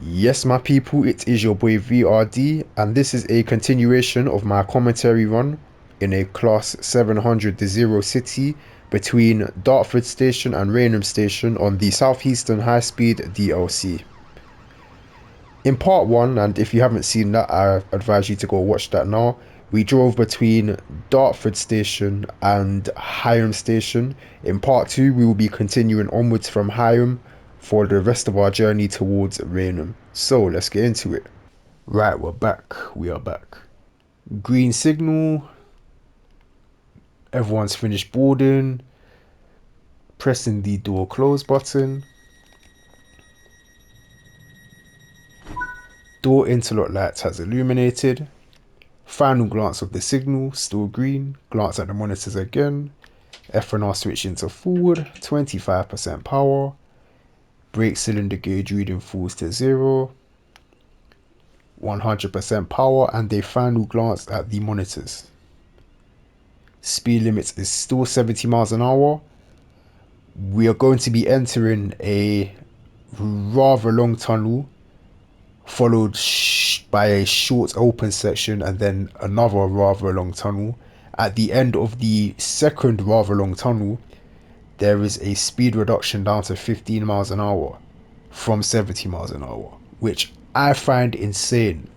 Yes, my people, it is your boy VRD, and this is a continuation of my commentary run in a Class 700 to 0 city between Dartford Station and Rainham Station on the Southeastern High Speed DLC. In part 1, and if you haven't seen that, I advise you to go watch that now. We drove between Dartford Station and Higham Station. In part 2, we will be continuing onwards from Higham for the rest of our journey towards Rainham. So let's get into it. Right, we're back. We are back. Green signal. Everyone's finished boarding. Pressing the door close button. Door interlock lights has illuminated. Final glance of the signal, still green. Glance at the monitors again. F&R switch into forward, 25% power. Brake cylinder gauge reading falls to 0. 100% power, and a final glance at the monitors. Speed limit is still 70 miles an hour. We are going to be entering a rather long tunnel, followed by a short open section and then another rather long tunnel. At the end of the second rather long tunnel, there is a speed reduction down to 15 miles an hour from 70 miles an hour, which I find insane.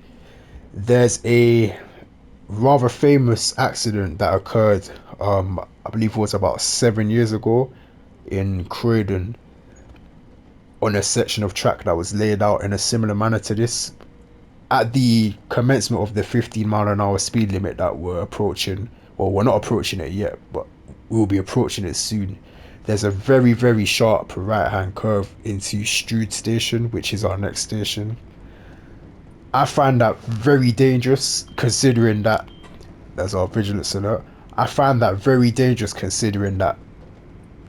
There's a rather famous accident that occurred, I believe it was about 7 years ago in Croydon, on a section of track that was laid out in a similar manner to this. At the commencement of the 15-mile-an-hour speed limit that we're approaching, well, we're not approaching it yet, but we'll be approaching it soon. There's a very, very sharp right-hand curve into Strood Station, which is our next station. I find that very dangerous, considering that there's our vigilance alert. I find that very dangerous, considering that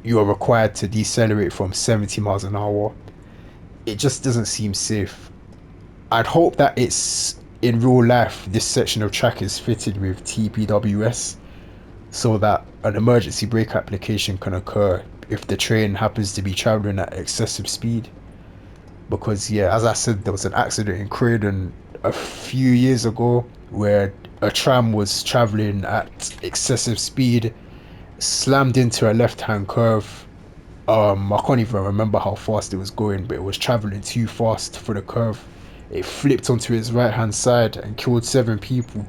you are required to decelerate from 70 miles an hour. It just doesn't seem safe. I'd hope that it's in real life this section of track is fitted with TPWS so that an emergency brake application can occur if the train happens to be traveling at excessive speed. Because yeah, as I said, there was an accident in Croydon a few years ago where a tram was traveling at excessive speed, slammed into a left-hand curve. I can't even remember how fast it was going, but it was traveling too fast for the curve. It flipped onto its right hand side and killed 7 people.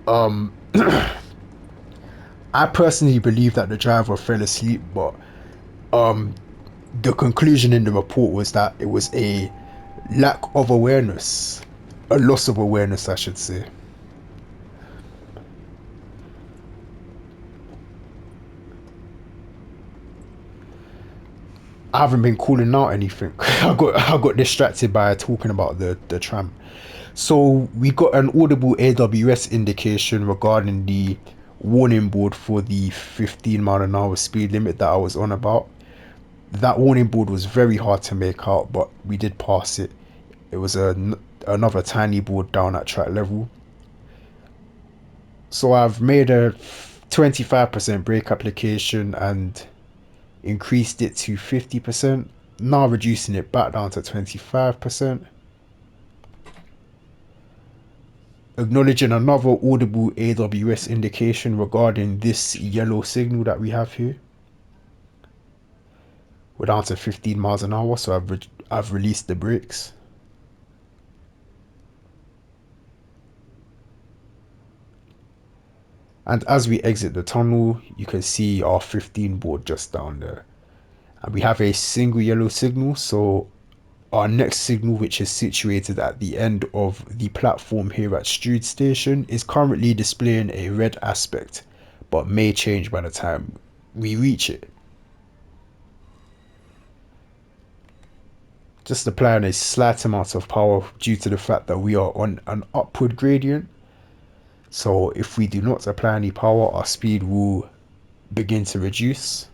Um, I personally believe that the driver fell asleep, but um, the conclusion in the report was that it was a lack of awareness, a loss of awareness, I should say. I haven't been calling out anything. I got distracted by talking about the tram. So we got an audible AWS indication regarding the warning board for the 15-mile-an-hour speed limit that I was on about. That warning board was very hard to make out, but we did pass it. It was another tiny board down at track level. So I've made a 25% brake application and increased it to 50%. Now reducing it back down to 25%. Acknowledging another audible AWS indication regarding this yellow signal that we have here. We're down to 15 miles an hour, so I've released the brakes. And as we exit the tunnel, you can see our 15 board just down there. And we have a single yellow signal, so our next signal, which is situated at the end of the platform here at Strood Station, is currently displaying a red aspect, but may change by the time we reach it. Just applying a slight amount of power due to the fact that we are on an upward gradient. So if we do not apply any power, our speed will begin to reduce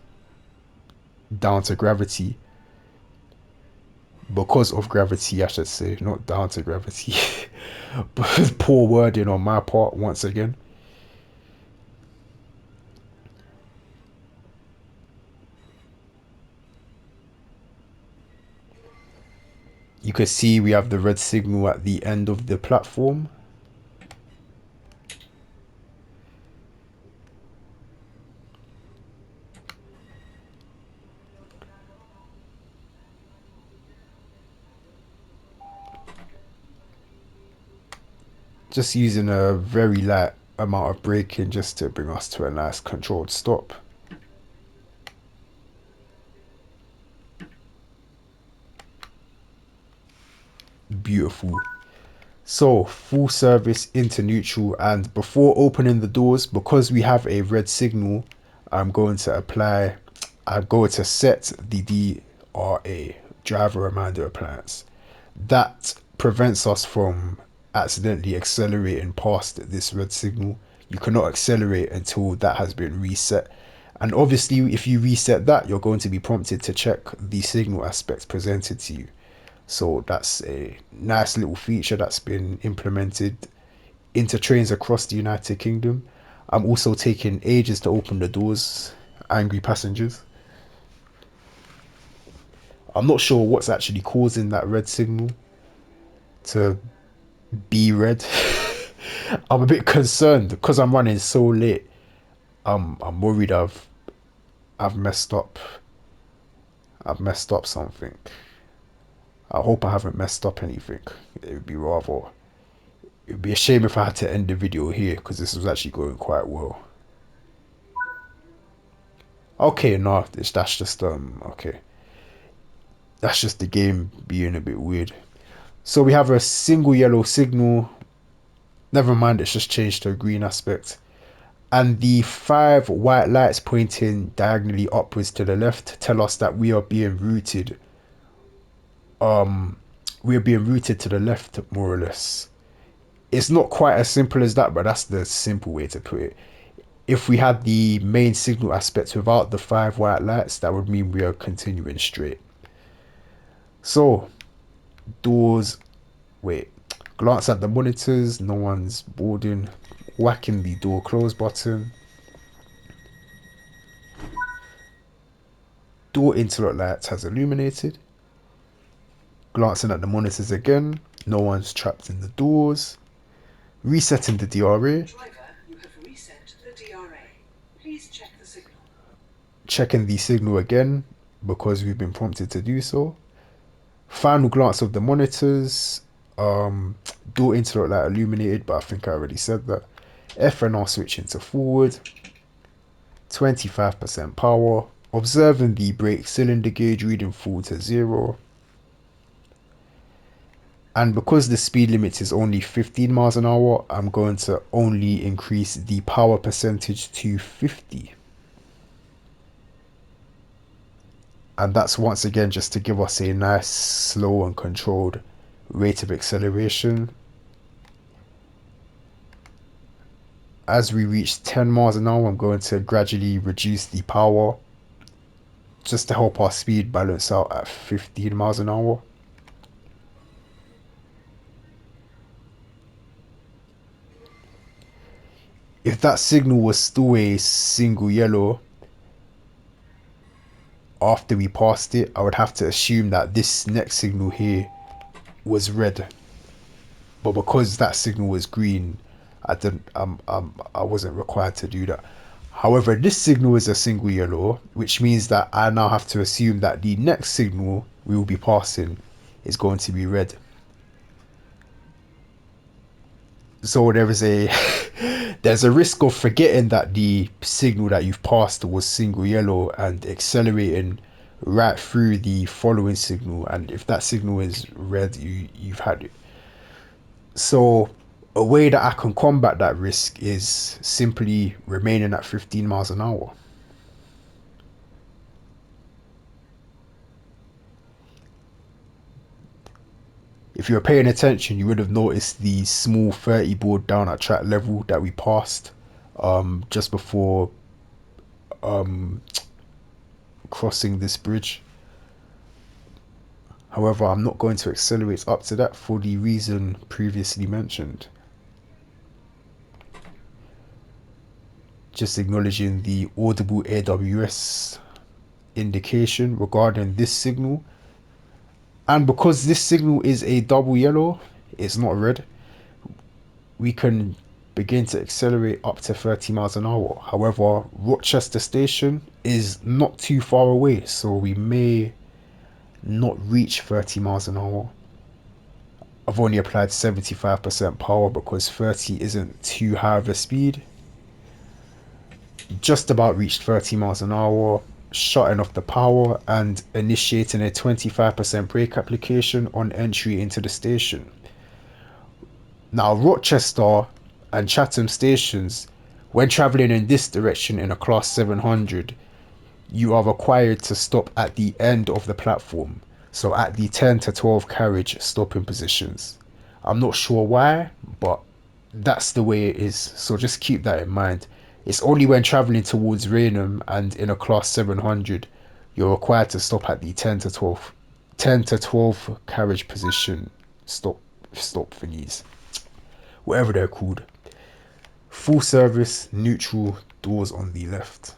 down to gravity. Because of gravity, I should say, not down to gravity. But poor wording on my part once again. You can see we have the red signal at the end of the platform. Just using a very light amount of braking just to bring us to a nice controlled stop. Beautiful. So full service into neutral, and before opening the doors, because we have a red signal, I'm going to set the DRA, driver reminder appliance. That prevents us from accidentally accelerating past this red signal. You cannot accelerate until that has been reset. And obviously, if you reset that, you're going to be prompted to check the signal aspects presented to you. So that's a nice little feature that's been implemented into trains across the United Kingdom. I'm also taking ages to open the doors. Angry passengers. I'm not sure what's actually causing that red signal to be red. I'm a bit concerned because I'm running so late. I'm worried I've messed up. I've messed up something. I hope I haven't messed up anything. It would be a shame if I had to end the video here because this was actually going quite well. Okay, no, that's just okay. That's just the game being a bit weird. So we have a single yellow signal. Never mind, it's just changed to a green aspect. And the 5 white lights pointing diagonally upwards to the left tell us that we are being routed. We are being routed to the left, more or less. It's not quite as simple as that, but that's the simple way to put it. If we had the main signal aspect without the 5 white lights, that would mean we are continuing straight. So, doors, wait, glance at the monitors, no one's boarding, whacking the door close button, door interlock lights has illuminated, glancing at the monitors again, no one's trapped in the doors, resetting the DRA, you have reset the DRA. Please check the signal. checking the signal again because we've been prompted to do so. Final glance of the monitors, door interlock light illuminated, but I think I already said that. FNR switching to forward, 25% power, observing the brake cylinder gauge reading full to 0. And because the speed limit is only 15 miles an hour, I'm going to only increase the power percentage to 50. And that's once again just to give us a nice, slow and controlled rate of acceleration. As we reach 10 miles an hour, I'm going to gradually reduce the power just to help our speed balance out at 15 miles an hour. If that signal was still a single yellow after we passed it, I would have to assume that this next signal here was red. But because that signal was green, I wasn't required to do that. However, this signal is a single yellow, which means that I now have to assume that the next signal we will be passing is going to be red. So there's a risk of forgetting that the signal that you've passed was single yellow and accelerating right through the following signal, and if that signal is red, you've had it. So a way that I can combat that risk is simply remaining at 15 miles an hour. If you were paying attention, you would have noticed the small 30 board down at track level that we passed just before crossing this bridge. However, I'm not going to accelerate up to that for the reason previously mentioned. Just acknowledging the audible AWS indication regarding this signal. And because this signal is a double yellow, it's not red, we can begin to accelerate up to 30 miles an hour. However, Rochester Station is not too far away, so we may not reach 30 miles an hour. I've only applied 75% power because 30 isn't too high of a speed. Just about reached 30 miles an hour, shutting off the power and initiating a 25% brake application on entry into the station. Now, Rochester and Chatham stations, when traveling in this direction in a Class 700, you are required to stop at the end of the platform, so at the 10 to 12 carriage stopping positions. I'm not sure why, but that's the way it is, so just keep that in mind. It's only when traveling towards Rainham and in a Class 700 you're required to stop at the 10 to 12 carriage position stop thingies, whatever they're called. Full service, neutral, doors on the left.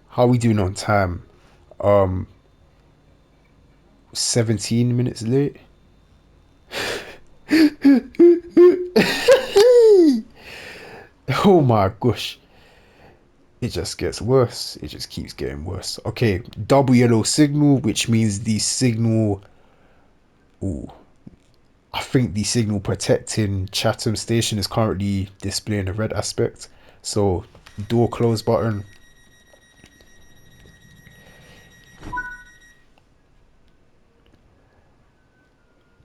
How are we doing on time? Um, 17 minutes late. Oh my gosh. It just gets worse. It just keeps getting worse. Okay, double yellow signal, which means the signal. Ooh, I think the signal protecting Chatham Station is currently displaying a red aspect. So, door close button.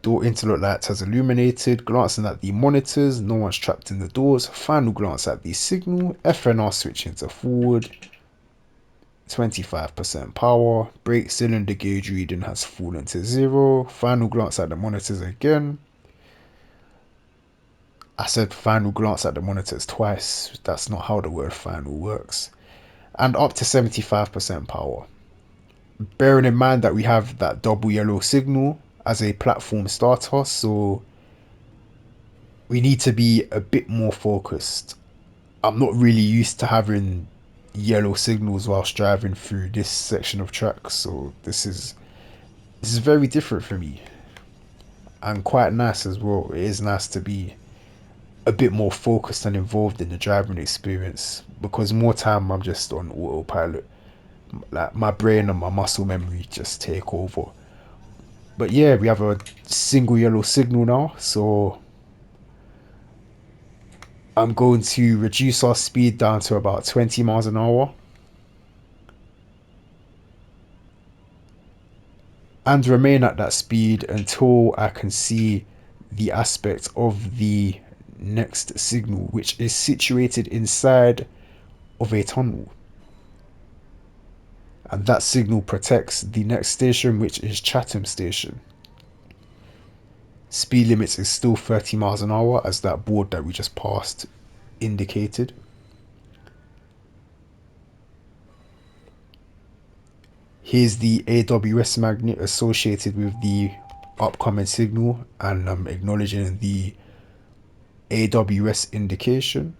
Door interlock lights has illuminated. Glancing at the monitors, no one's trapped in the doors. Final glance at the signal. FNR switching to forward. 25% power. Brake cylinder gauge reading has fallen to 0. Final glance at the monitors again. I said final glance at the monitors twice. That's not how the word final works. And up to 75% power. Bearing in mind that we have that double yellow signal as a platform starter, so we need to be a bit more focused. I'm not really used to having yellow signals whilst driving through this section of track, so this is very different for me and quite nice as well. It is nice to be a bit more focused and involved in the driving experience because more time I'm just on autopilot. Like my brain and my muscle memory just take over. But yeah, we have a single yellow signal now, so I'm going to reduce our speed down to about 20 miles an hour and remain at that speed until I can see the aspect of the next signal, which is situated inside of a tunnel. And that signal protects the next station, which is Chatham Station. Speed limits is still 30 miles an hour, as that board that we just passed indicated. Here's the AWS magnet associated with the upcoming signal, and I'm acknowledging the AWS indication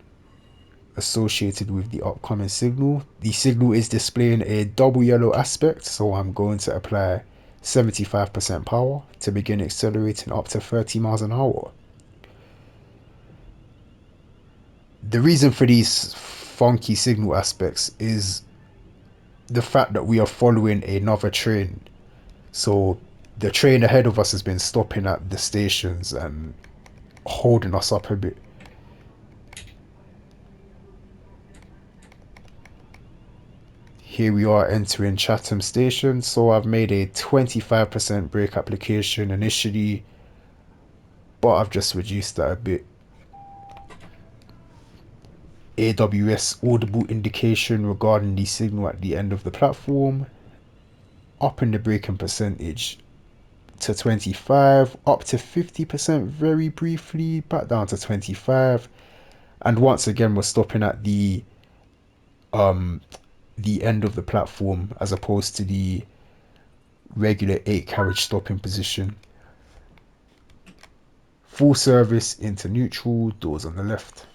associated with the upcoming signal. The signal is displaying a double yellow aspect, so I'm going to apply 75% power to begin accelerating up to 30 miles an hour. The reason for these funky signal aspects is the fact that we are following another train. So the train ahead of us has been stopping at the stations and holding us up a bit. Here we are entering Chatham Station, so I've made a 25% brake application initially, but I've just reduced that a bit. AWS audible indication regarding the signal at the end of the platform. Up in the braking percentage to 25, up to 50% very briefly, back down to 25. And once again, we're stopping at um the end of the platform as opposed to the regular 8 carriage stopping position. Full service into neutral, doors on the left.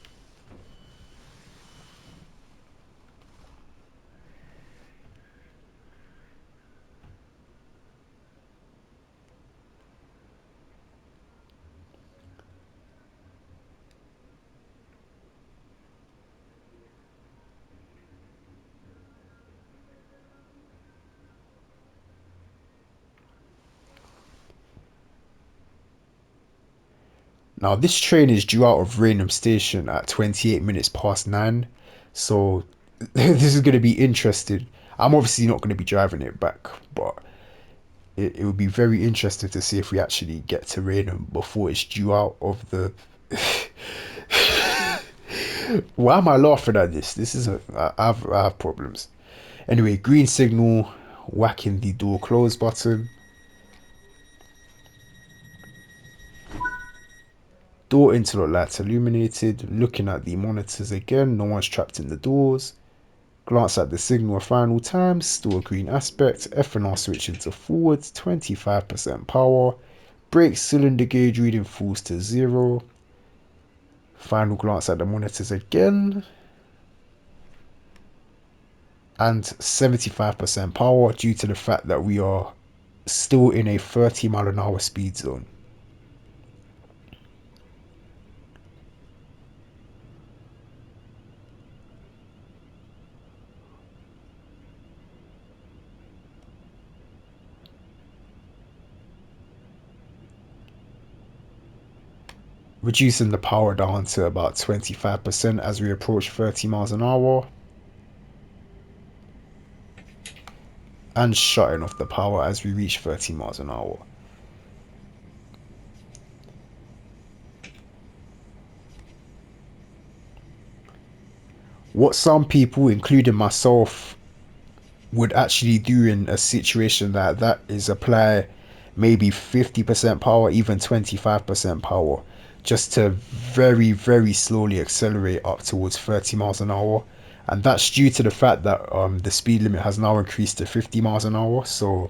Now this train is due out of Rainham station at 28 minutes past 9. So this is going to be interesting. I'm obviously not going to be driving it back, but it would be very interesting to see if we actually get to Rainham before it's due out of the. Why am I laughing at this? This is I have problems. Anyway, green signal, whacking the door close button. Door interlock lights illuminated. Looking at the monitors again, no one's trapped in the doors. Glance at the signal a final time, still a green aspect. F&R switch into forwards, 25% power. Brake cylinder gauge reading falls to 0. Final glance at the monitors again. And 75% power due to the fact that we are still in a 30 mile an hour speed zone. Reducing the power down to about 25% as we approach 30 miles an hour. And shutting off the power as we reach 30 miles an hour. What some people, including myself, would actually do in a situation like that is apply maybe 50% power, even 25% power, just to very, very slowly accelerate up towards 30 miles an hour. And that's due to the fact that the speed limit has now increased to 50 miles an hour. So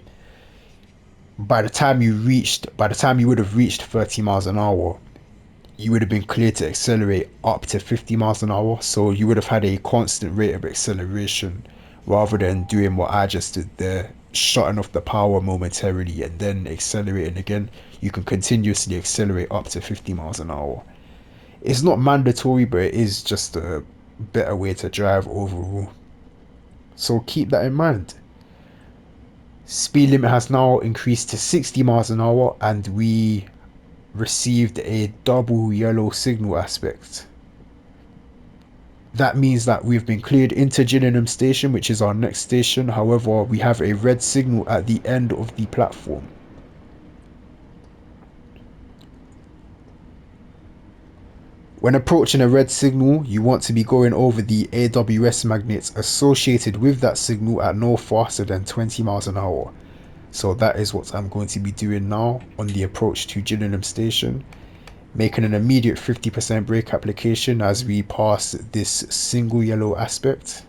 by the time you would have reached 30 miles an hour, you would have been cleared to accelerate up to 50 miles an hour. So you would have had a constant rate of acceleration rather than doing what I just did there, shutting off the power momentarily and then accelerating again. You can continuously accelerate up to 50 miles an hour. It's not mandatory, but it is just a better way to drive overall. So keep that in mind. Speed limit has now increased to 60 miles an hour and we received a double yellow signal aspect. That means that we've been cleared into Gillingham station, which is our next station. However, we have a red signal at the end of the platform. When approaching a red signal, you want to be going over the AWS magnets associated with that signal at no faster than 20 miles an hour. So that is what I'm going to be doing now on the approach to Gillingham station. Making an immediate 50% brake application as we pass this single yellow aspect.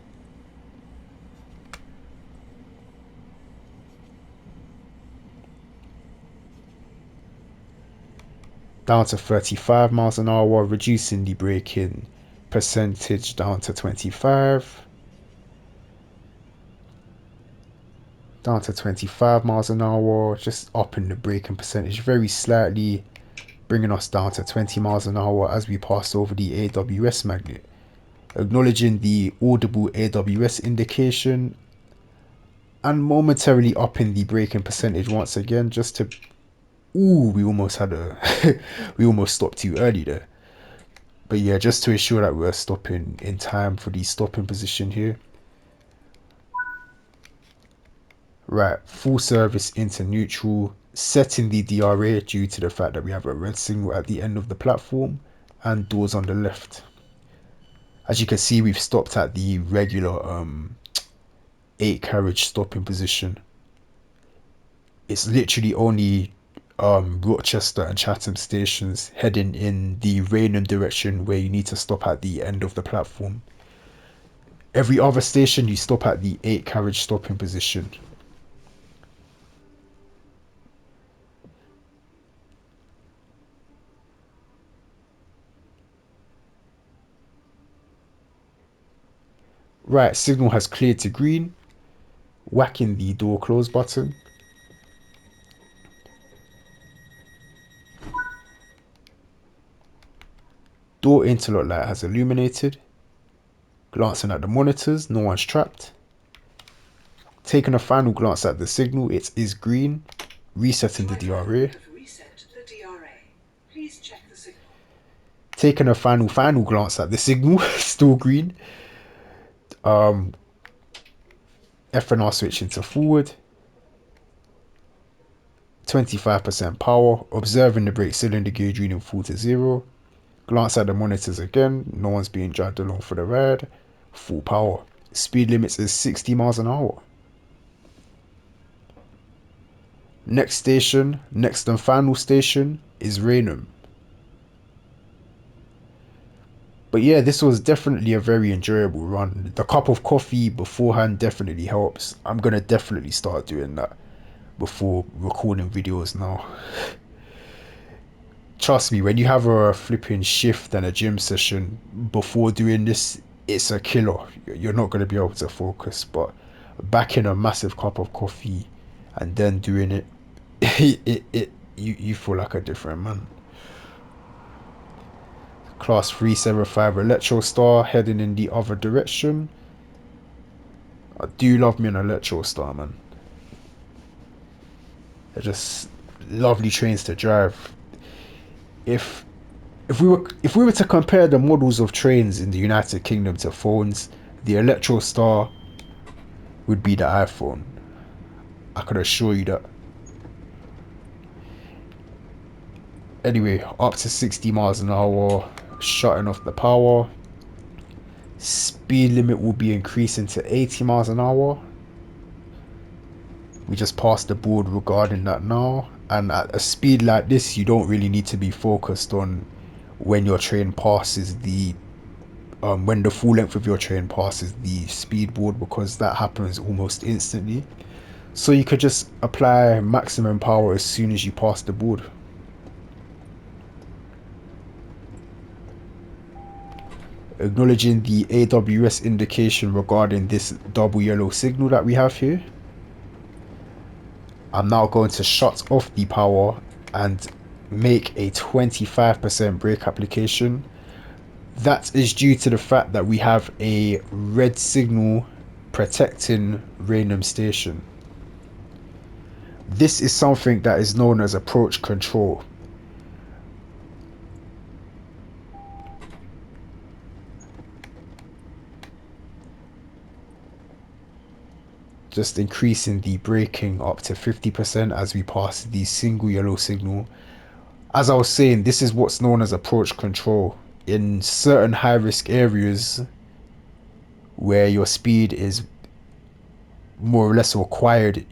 Down to 35 miles an hour, reducing the braking percentage down to 25. Down to 25 miles an hour, just upping the braking percentage very slightly, bringing us down to 20 miles an hour as we pass over the AWS magnet. Acknowledging the audible AWS indication and momentarily upping the braking percentage once again just to. Ooh, we almost had a. We almost stopped too early there. But yeah, just to ensure that we're stopping in time for the stopping position here. Right, full service into neutral, setting the DRA due to the fact that we have a red signal at the end of the platform and doors on the left. As you can see, we've stopped at the regular 8 carriage stopping position. It's literally only Rochester and Chatham stations heading in the Rainham direction where you need to stop at the end of the platform. Every other station you stop at the 8 carriage stopping position. Right, signal has cleared to green. Whacking the door close button. Door interlock light has illuminated. Glancing at the monitors, no one's trapped. Taking a final glance at the signal, it is green. Resetting the DRA. Reset the DRA. Please check the signal. Taking a final glance at the signal, still green. FNR switching to forward. 25% power. Observing the brake cylinder gauge reading fall to 0. Glance at the monitors again. No one's being dragged along for the ride. Full power. Speed limits is 60 miles an hour. Next station, next and final station is Rainham. But yeah, this was definitely a very enjoyable run. The cup of coffee beforehand definitely helps. I'm gonna definitely start doing that before recording videos now. Trust me, when you have a flipping shift and a gym session before doing this, it's a killer. You're not gonna be able to focus. But backing a massive cup of coffee and then doing it, you feel like a different man. Class 375 Electro Star heading in the other direction. I do love me an Electro Star, man. They're just lovely trains to drive. If if we were to compare the models of trains in the United Kingdom to phones, the Electro Star would be the iPhone. I could assure you that. Anyway, up to 60 miles an hour, shutting off the power. Speed limit will be increasing to 80 miles an hour. We just passed the board regarding that now. And at a speed like this, you don't really need to be focused on when your train passes the when the full length of your train passes the speed board, because that happens almost instantly. So you could just apply maximum power as soon as you pass the board. Acknowledging the AWS indication regarding this double yellow signal that we have here. I'm now going to shut off the power and make a 25% brake application. That is due to the fact that we have a red signal protecting Rainham Station. This is something that is known as approach control. Just increasing the braking up to 50% as we pass the single yellow signal. As I was saying, this is what's known as approach control. In certain high risk areas where your speed is more or less required,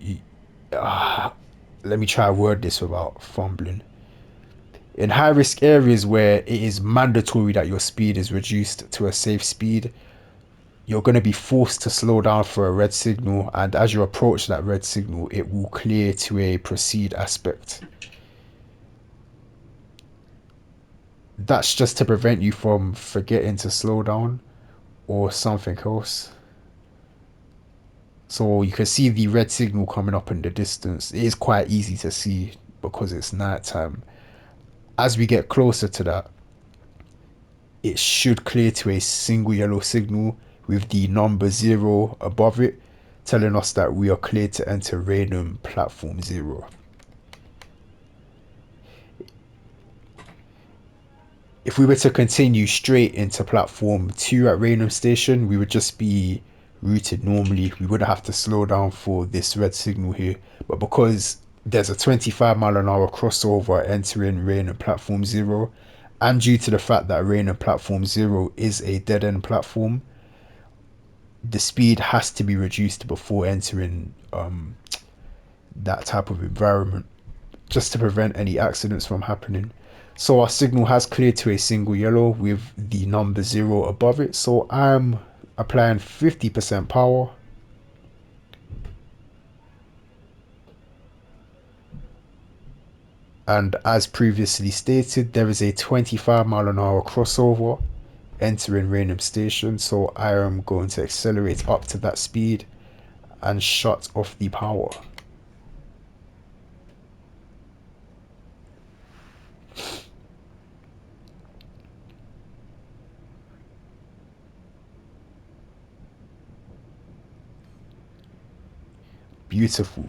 let me try to word this without fumbling. In high risk areas where it is mandatory that your speed is reduced to a safe speed, you're going to be forced to slow down for a red signal, and as you approach that red signal, it will clear to a proceed aspect. That's just to prevent you from forgetting to slow down or something else. So you can see the red signal coming up in the distance. It is quite easy to see because it's nighttime. As we get closer to that, it should clear to a single yellow signal with the number 0 above it, telling us that we are cleared to enter Rainham platform 0. If we were to continue straight into platform 2 at Rainham station, we would just be routed normally. We wouldn't have to slow down for this red signal here. But because there's a 25-mile-an-hour crossover entering Rainham platform 0, and due to the fact that Rainham platform 0 is a dead-end platform, the speed has to be reduced before entering that type of environment, just to prevent any accidents from happening. So our signal has cleared to a single yellow with the number 0 above it. So I'm applying 50% power. And as previously stated, there is a 25-mile-an-hour crossover entering Rainham station, so I am going to accelerate up to that speed and shut off the power. Beautiful.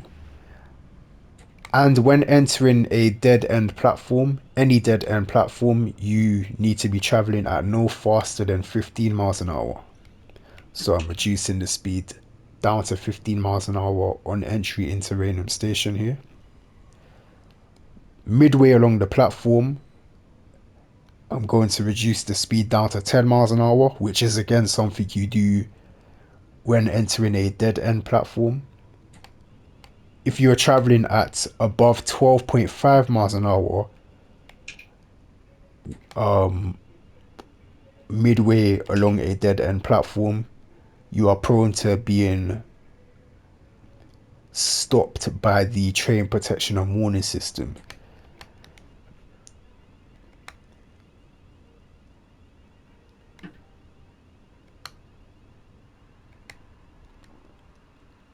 And when entering a dead end platform, any dead end platform, you need to be traveling at no faster than 15 miles an hour. So I'm reducing the speed down to 15 miles an hour on entry into Rainham station here. Midway along the platform, I'm going to reduce the speed down to 10 miles an hour, which is again something you do when entering a dead end platform. If you're traveling at above 12.5 miles an hour, midway along a dead end platform, you are prone to being stopped by the train protection and warning system.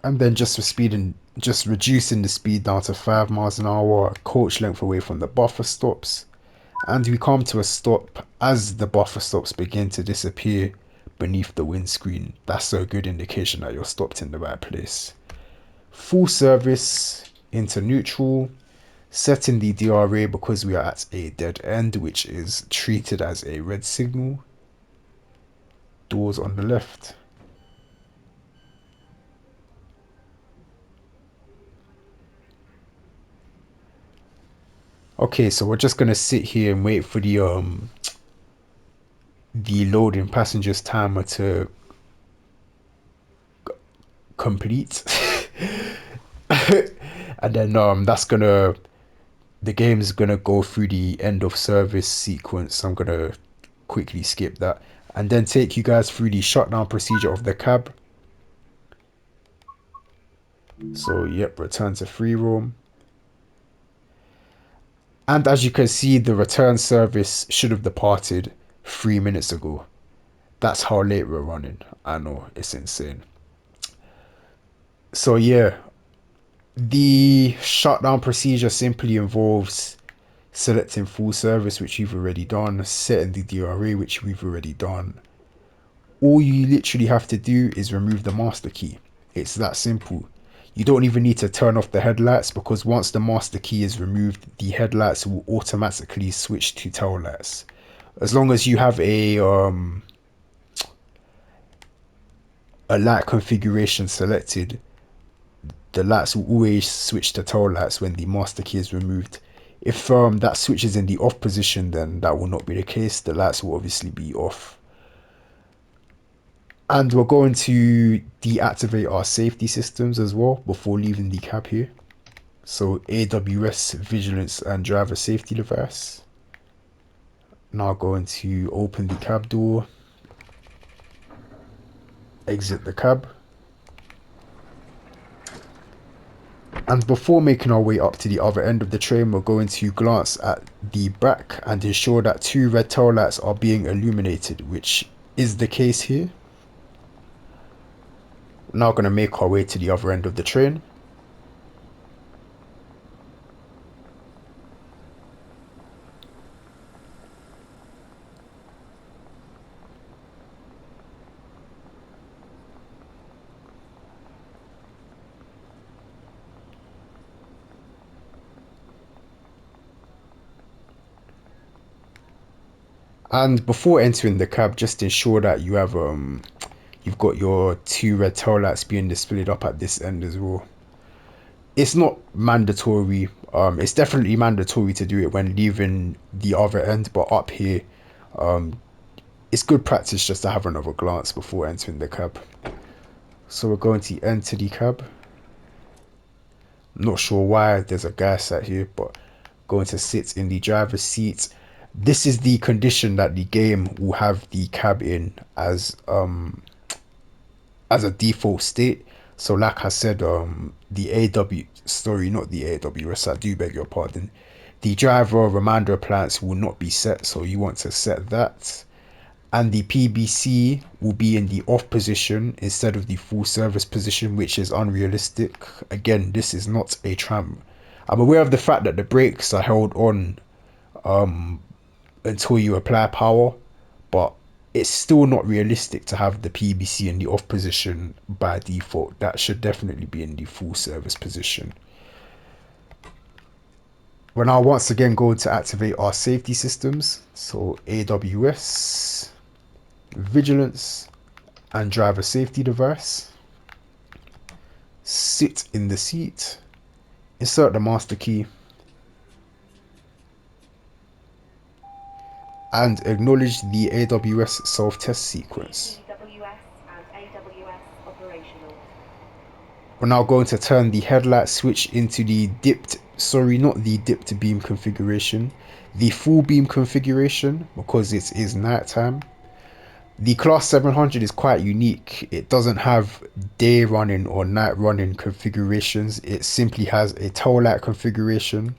And then just for speeding, just reducing the speed down to 5 miles an hour, coach length away from the buffer stops. And we come to a stop as the buffer stops begin to disappear beneath the windscreen. That's a good indication that you're stopped in the right place. Full service into neutral, setting the DRA because we are at a dead end, which is treated as a red signal. Doors on the left. Okay, so we're just gonna sit here and wait for the loading passengers timer to complete. And then that's gonna the game's gonna go through the end of service sequence. I'm gonna quickly skip that and then take you guys through the shutdown procedure of the cab. So yep, return to free roam. And as you can see, the return service should have departed 3 minutes ago. That's how late we're running. I know, it's insane. So yeah, the shutdown procedure simply involves selecting full service, which you've already done, setting the DRA, which we've already done. All you literally have to do is remove the master key. It's that simple. You don't even need to turn off the headlights because once the master key is removed, the headlights will automatically switch to tail lights. As long as you have a light configuration selected, the lights will always switch to tail lights when the master key is removed. If that switch is in the off position, then that will not be the case. The lights will obviously be off. And we're going to deactivate our safety systems as well before leaving the cab here. So AWS vigilance and driver safety device. Now going to open the cab door, exit the cab. And before making our way up to the other end of the train, we're going to glance at the back and ensure that 2 red tail lights are being illuminated, which is the case here. Now going to make our way to the other end of the train. And before entering the cab, just ensure that you have you've got your 2 red tail lights being displayed up at this end as well. It's not mandatory. It's definitely mandatory to do it when leaving the other end, but up here, it's good practice just to have another glance before entering the cab. So we're going to enter the cab. Not sure why there's a guy sat here, but going to sit in the driver's seat. This is the condition that the game will have the cab in as a default state. So like I said, not the AWS, I do beg your pardon. The driver reminder appliance will not be set, so you want to set that. and the PBC will be in the off position instead of the full service position, which is unrealistic. Again, this is not a tram. I'm aware of the fact that the brakes are held on until you apply power, but it's still not realistic to have the PBC in the off position by default. That should definitely be in the full service position. We're now once again going to activate our safety systems. So AWS, vigilance, and driver safety device. Sit in the seat, insert the master key, and acknowledge the AWS self-test sequence. We're now going to turn the headlight switch into the not the dipped beam configuration, the full beam configuration, because it is nighttime. The Class 700 is quite unique. It doesn't have day running or night running configurations. It simply has a tail light configuration,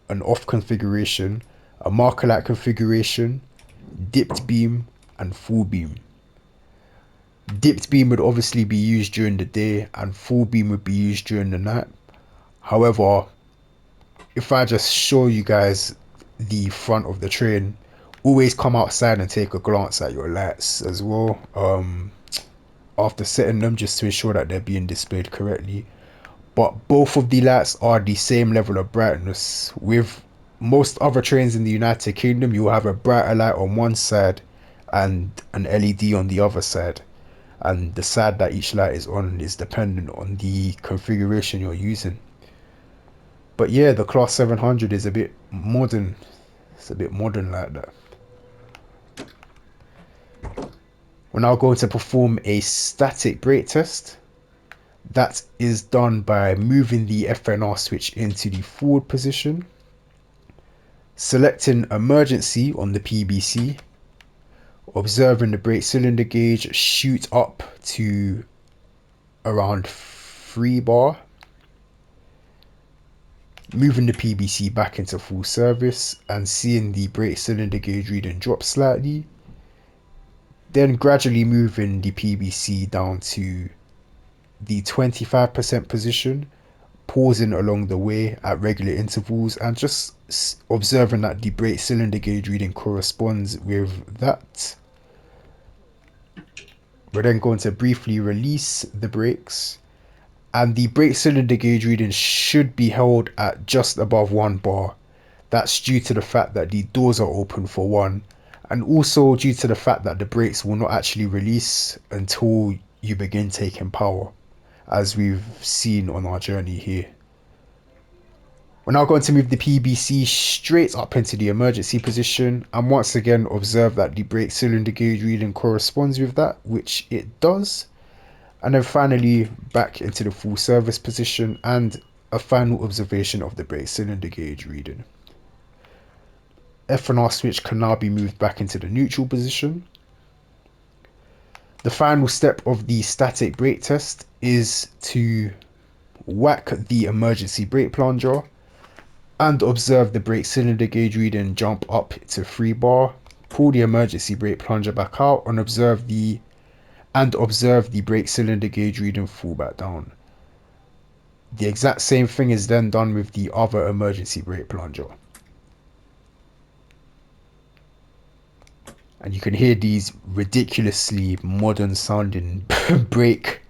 an off configuration, a marker light configuration, dipped beam, and full beam. Dipped beam would obviously be used during the day and full beam would be used during the night. However, if I just show you guys the front of the train, always come outside and take a glance at your lights as well, after setting them, just to ensure that they're being displayed correctly. But both of the lights are the same level of brightness. With most other trains in the United Kingdom, you'll have a brighter light on one side and an LED on the other side, and the side that each light is on is dependent on the configuration you're using. But yeah, the Class 700 is a bit modern. It's a bit modern like that. We're now going to perform a static brake test. That is done by moving the FNR switch into the forward position, selecting emergency on the PBC, observing the brake cylinder gauge shoot up to around 3 bar, moving the PBC back into full service and seeing the brake cylinder gauge reading drop slightly, then gradually moving the PBC down to the 25% position, pausing along the way at regular intervals and just observing that the brake cylinder gauge reading corresponds with that. We're then going to briefly release the brakes, and the brake cylinder gauge reading should be held at just above 1 bar. That's due to the fact that the doors are open for one, and also due to the fact that the brakes will not actually release until you begin taking power, as we've seen on our journey here. We're now going to move the PBC straight up into the emergency position and once again observe that the brake cylinder gauge reading corresponds with that, which it does. And then finally back into the full service position and a final observation of the brake cylinder gauge reading. F&R switch can now be moved back into the neutral position. The final step of the static brake test is to whack the emergency brake plunger and observe the brake cylinder gauge reading jump up to 3 bar. Pull the emergency brake plunger back out and observe the brake cylinder gauge reading fall back down. The exact same thing is then done with the other emergency brake plunger. And you can hear these ridiculously modern sounding brake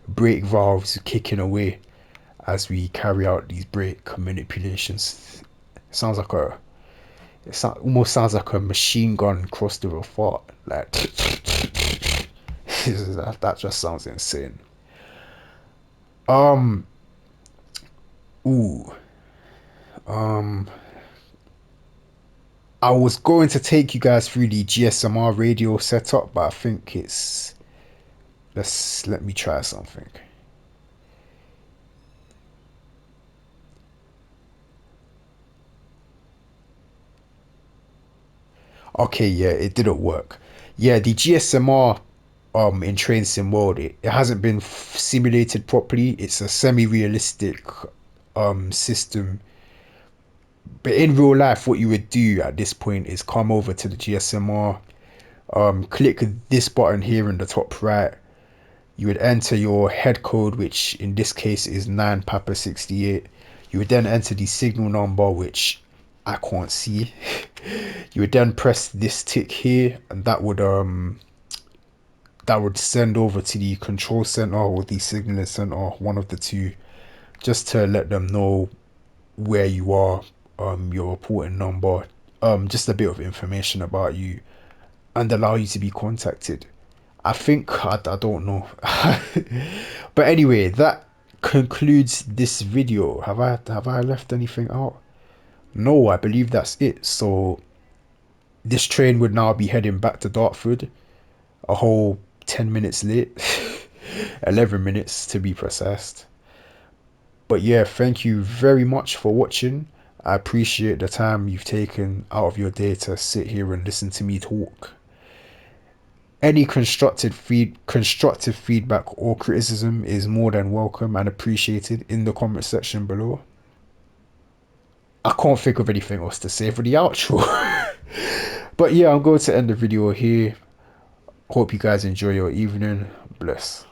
valves kicking away as we carry out these brake manipulations. It almost sounds like a machine gun crossed with a fart. Like that just sounds insane. I was going to take you guys through the GSMR radio setup, but I think let me try something. Okay, yeah, it didn't work. Yeah, the GSMR in Train Sim World, it hasn't been simulated properly. It's a semi-realistic system. But in real life, what you would do at this point is come over to the GSMR, Click this button here in the top right. You would enter your head code, which in this case is 9 Papa 68. You would then enter the signal number, which I can't see. You would then press this tick here, and that would send over to the control center or the signaling center, one of the two, just to let them know where you are, your reporting number, just a bit of information about you, and allow you to be contacted. I think I don't know. But anyway, that concludes this video. Have I left anything out? No, I believe that's it. So this train would now be heading back to Dartford, a whole 10 minutes late. 11 minutes to be precise. But yeah, thank you very much for watching. I appreciate the time you've taken out of your day to sit here and listen to me talk. Any constructive feedback or criticism is more than welcome and appreciated in the comment section below. I can't think of anything else to say for the outro. But yeah, I'm going to end the video here. Hope you guys enjoy your evening. Bless.